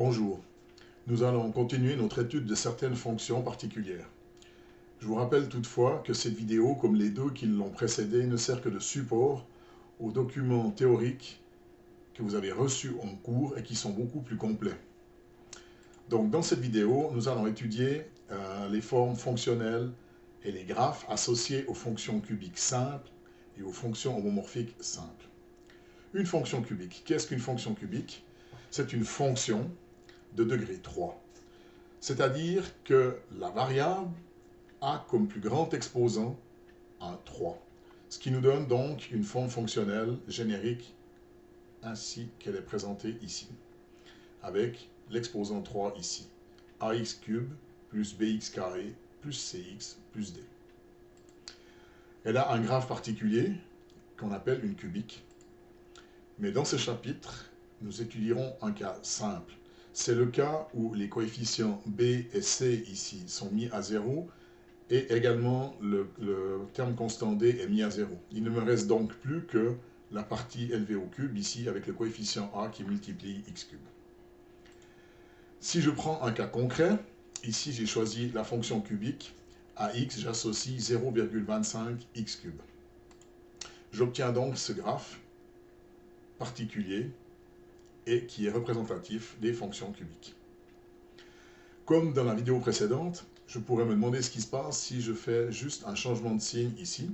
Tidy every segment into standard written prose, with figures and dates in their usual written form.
Bonjour, nous allons continuer notre étude de certaines fonctions particulières. Je vous rappelle toutefois que cette vidéo, comme les deux qui l'ont précédée, ne sert que de support aux documents théoriques que vous avez reçus en cours et qui sont beaucoup plus complets. Donc dans cette vidéo, nous allons étudier les formes fonctionnelles et les graphes associés aux fonctions cubiques simples et aux fonctions homomorphiques simples. Une fonction cubique. Qu'est-ce qu'une fonction cubique? C'est une fonction de degré 3. C'est-à-dire que la variable a comme plus grand exposant un 3. Ce qui nous donne donc une forme fonctionnelle générique ainsi qu'elle est présentée ici. Avec l'exposant 3 ici. ax cube plus bx carré plus cx plus d. Elle a un graphe particulier qu'on appelle une cubique. Mais dans ce chapitre, nous étudierons un cas simple. C'est le cas où les coefficients b et c ici sont mis à 0 et également le terme constant d est mis à 0. Il ne me reste donc plus que la partie élevée au cube ici avec le coefficient a qui multiplie x cube. Si je prends un cas concret, ici j'ai choisi la fonction cubique. À x, j'associe 0,25 x cube. J'obtiens donc ce graphe particulier et qui est représentatif des fonctions cubiques. Comme dans la vidéo précédente, je pourrais me demander ce qui se passe si je fais juste un changement de signe ici,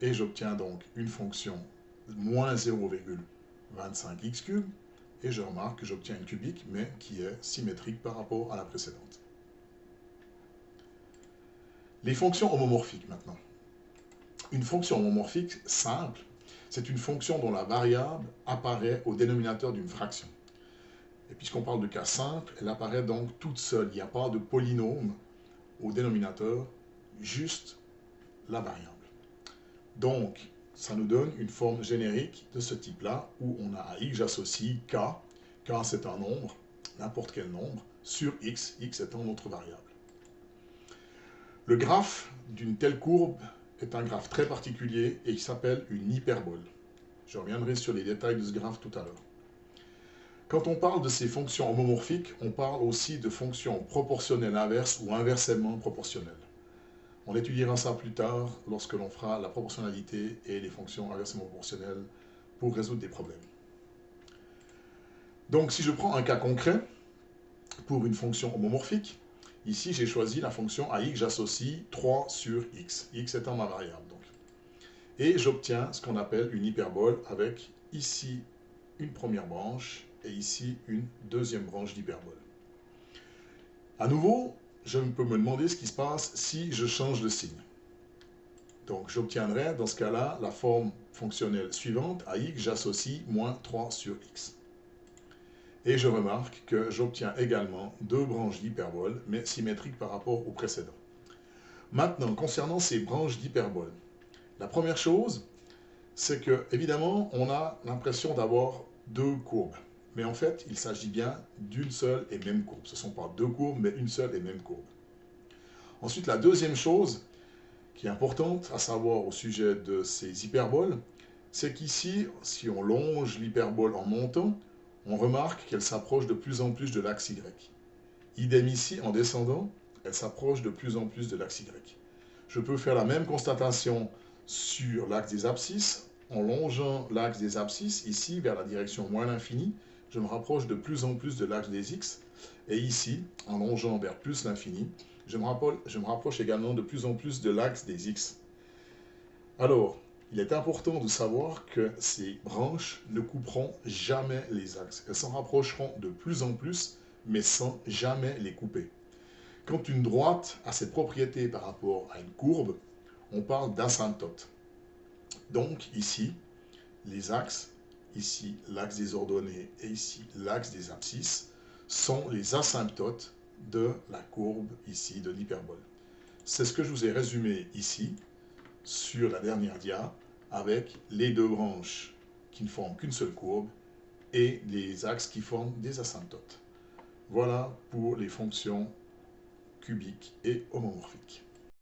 et j'obtiens donc une fonction de moins 0,25 x cube, et je remarque que j'obtiens une cubique, mais qui est symétrique par rapport à la précédente. Les fonctions homomorphiques maintenant. Une fonction homomorphique simple, c'est une fonction dont la variable apparaît au dénominateur d'une fraction. Et puisqu'on parle de cas simple, elle apparaît donc toute seule. Il n'y a pas de polynôme au dénominateur, juste la variable. Donc, ça nous donne une forme générique de ce type-là, où on a à x, j'associe k. K, c'est un nombre, n'importe quel nombre, sur x, x étant notre variable. Le graphe d'une telle courbe est un graphe très particulier et qui s'appelle une hyperbole. Je reviendrai sur les détails de ce graphe tout à l'heure. Quand on parle de ces fonctions homomorphiques, on parle aussi de fonctions proportionnelles inverses ou inversement proportionnelles. On étudiera ça plus tard lorsque l'on fera la proportionnalité et les fonctions inversement proportionnelles pour résoudre des problèmes. Donc si je prends un cas concret pour une fonction homomorphique, ici j'ai choisi la fonction à x, j'associe 3 sur x, x étant ma variable donc. Et j'obtiens ce qu'on appelle une hyperbole avec ici une première branche et ici une deuxième branche d'hyperbole. À nouveau, je peux me demander ce qui se passe si je change de signe. Donc j'obtiendrai dans ce cas-là la forme fonctionnelle suivante, à x j'associe moins 3 sur x. Et je remarque que j'obtiens également deux branches d'hyperbole, mais symétriques par rapport au précédent. Maintenant, concernant ces branches d'hyperbole, la première chose, c'est que, évidemment, on a l'impression d'avoir deux courbes. Mais en fait, il s'agit bien d'une seule et même courbe. Ce ne sont pas deux courbes, mais une seule et même courbe. Ensuite, la deuxième chose qui est importante à savoir au sujet de ces hyperboles, c'est qu'ici, si on longe l'hyperbole en montant, on remarque qu'elle s'approche de plus en plus de l'axe Y. Idem ici, en descendant, elle s'approche de plus en plus de l'axe Y. Je peux faire la même constatation sur l'axe des abscisses. En longeant l'axe des abscisses, ici, vers la direction moins l'infini, je me rapproche de plus en plus de l'axe des x. Et ici, en longeant vers plus l'infini, je me rapproche également de plus en plus de l'axe des x. Alors, il est important de savoir que ces branches ne couperont jamais les axes. Elles s'en rapprocheront de plus en plus, mais sans jamais les couper. Quand une droite a cette propriété par rapport à une courbe, on parle d'asymptote. Donc ici, les axes, ici l'axe des ordonnées et ici l'axe des abscisses, sont les asymptotes de la courbe ici de l'hyperbole. C'est ce que je vous ai résumé ici, sur la dernière dia, avec les deux branches qui ne forment qu'une seule courbe et les axes qui forment des asymptotes. Voilà pour les fonctions cubiques et homomorphiques.